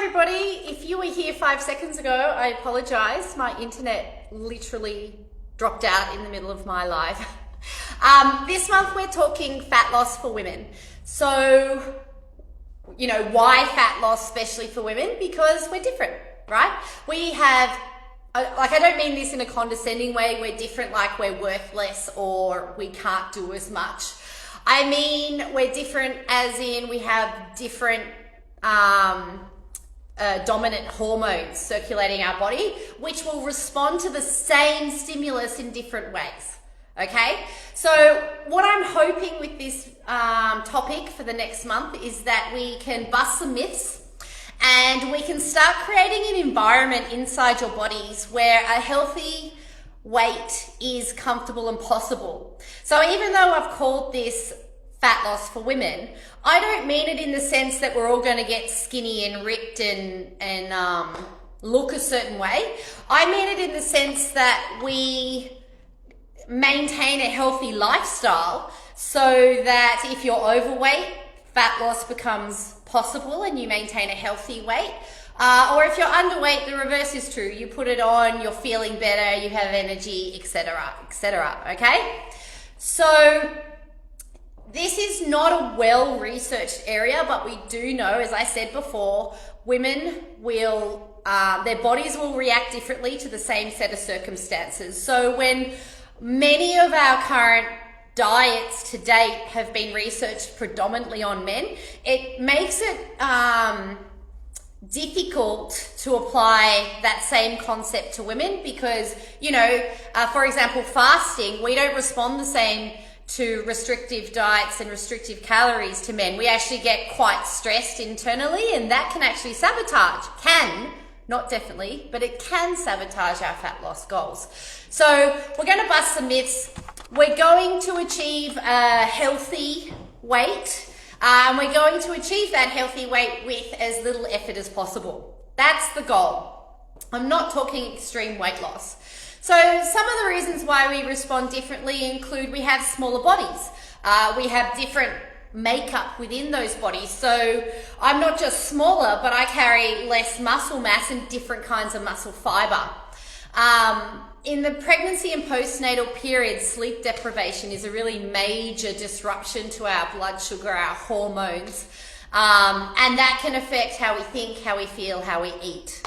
everybody. If you were here 5 seconds ago, I apologize. My internet literally dropped out in the middle of my live. This month we're talking fat loss for women. So, why fat loss, especially for women? Because we're different, right? We have, I don't mean this in a condescending way, we're different like we're worthless or we can't do as much. I mean, we're different as in we have different dominant hormones circulating our body, which will respond to the same stimulus in different ways. Okay, so what I'm hoping with this topic for the next month is that we can bust some myths and we can start creating an environment inside your bodies where a healthy weight is comfortable and possible. So even though I've called this fat loss for women, I don't mean it in the sense that we're all going to get skinny and ripped and look a certain way. I mean it in the sense that we maintain a healthy lifestyle so that if you're overweight, fat loss becomes possible and you maintain a healthy weight. Or if you're underweight, the reverse is true. You put it on, you're feeling better, you have energy, etc., etc. Okay? So this is not a well-researched area, but we do know, as I said before, women will, their bodies will react differently to the same set of circumstances. So when many of our current diets to date have been researched predominantly on men, it makes it difficult to apply that same concept to women because, for example, fasting, we don't respond the same to restrictive diets and restrictive calories to men. We actually get quite stressed internally, and that can actually not definitely, but it can sabotage our fat loss goals. So we're going to bust some myths. We're going to achieve a healthy weight, and we're going to achieve that healthy weight with as little effort as possible. That's the goal. I'm not talking extreme weight loss. So some of the reasons why we respond differently include we have smaller bodies. We have different makeup within those bodies. So I'm not just smaller, but I carry less muscle mass and different kinds of muscle fiber. In the pregnancy and postnatal period, sleep deprivation is a really major disruption to our blood sugar, our hormones, and that can affect how we think, how we feel, how we eat.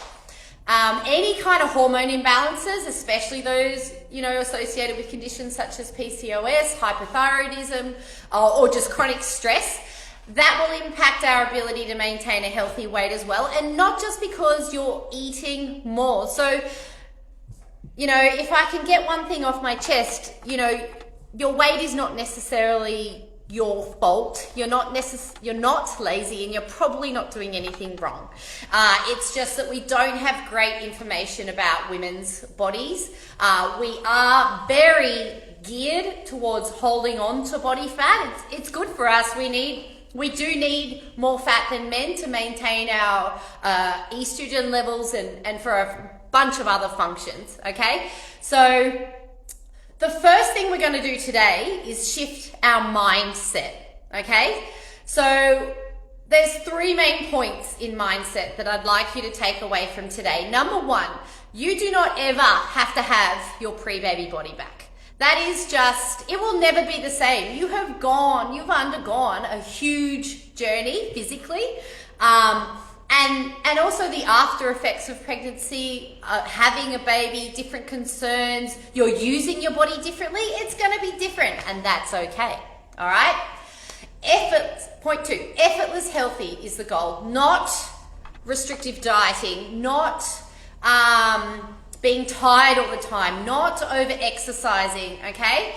Any kind of hormone imbalances, especially those, associated with conditions such as PCOS, hypothyroidism, or just chronic stress, that will impact our ability to maintain a healthy weight as well. And not just because you're eating more. So, if I can get one thing off my chest, your weight is not necessarily your fault. You're not lazy, and you're probably not doing anything wrong. It's just that we don't have great information about women's bodies. We are very geared towards holding on to body fat. It's good for us. We do need more fat than men to maintain our estrogen levels and for a bunch of other functions. Okay, so the first thing we're going to do today is shift our mindset, okay? So there's 3 main points in mindset that I'd like you to take away from today. Number 1, you do not ever have to have your pre-baby body back. That is it will never be the same. You've undergone a huge journey physically, and also the after effects of pregnancy, having a baby, different concerns, you're using your body differently, it's going to be different, and that's okay. All right? Point 2, effortless healthy is the goal, not restrictive dieting, not being tired all the time, not over exercising, okay?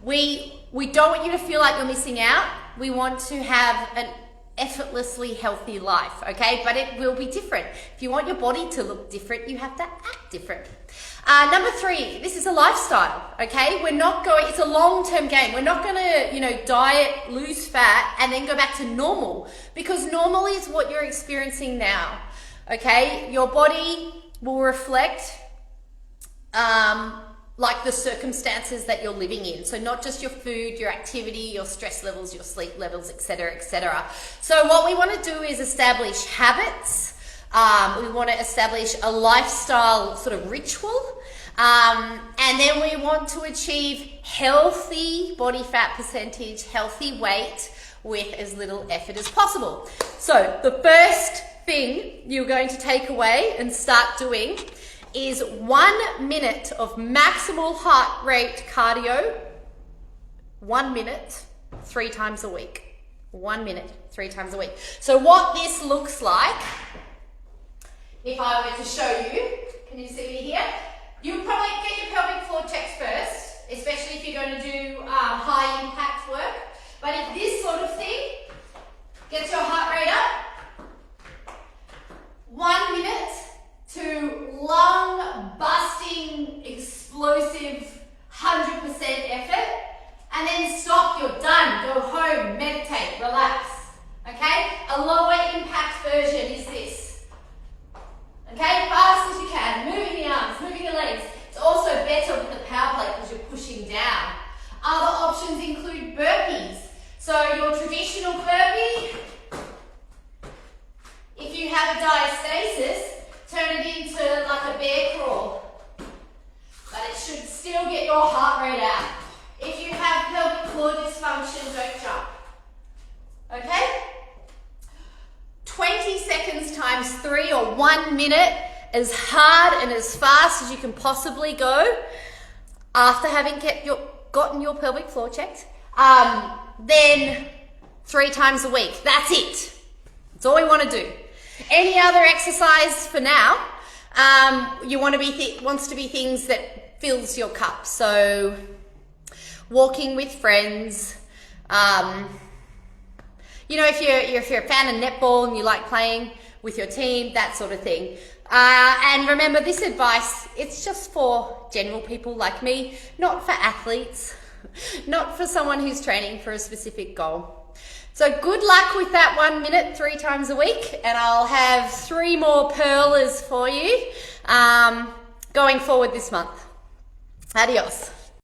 We don't want you to feel like you're missing out. We want to have an effortlessly healthy life, okay? But it will be different. If you want your body to look different, you have to act different. Number 3, this is a lifestyle, okay? It's a long-term game. We're not gonna, diet, lose fat, and then go back to normal, because normal is what you're experiencing now, okay? Your body will reflect like the circumstances that you're living in. So not just your food, your activity, your stress levels, your sleep levels, etc., etc. So what we want to do is establish habits We want to establish a lifestyle sort of ritual. And then we want to achieve healthy body fat percentage, healthy weight with as little effort as possible. So the first thing you're going to take away and start doing is 1 minute of maximal heart rate cardio, 1 minute, 3 times a week. 1 minute, 3 times a week. So what this looks like, if I were to show you, can you see me here? You'll probably get your pelvic floor checked first, especially if you're going to do high impact work. But if this sort of thing gets your heart rate up, 1 minute to lung busting, explosive, 100% effort, and then stop, you're done, go home, meditate, relax, okay? A lower impact version is this, okay? Fast as you can, moving the arms, moving the legs. It's also better with the power plate because you're pushing down. Other options include burpees. So your traditional burpee, if you have a diastasis, turn it into like a bear crawl. But it should still get your heart rate out. If you have pelvic floor dysfunction, don't jump. Okay? 20 seconds times 3 or 1 minute, as hard and as fast as you can possibly go after having gotten your pelvic floor checked. Then 3 times a week. That's it. That's all we want to do. Any other exercise for now, you want to be wants to be things that fills your cup. So walking with friends, you know, if you're a fan of netball and you like playing with your team, that sort of thing. And remember, this advice, it's just for general people like me, not for athletes, not for someone who's training for a specific goal. So good luck with that 1 minute, 3 times a week, and I'll have 3 more pearlers for you going forward this month. Adios.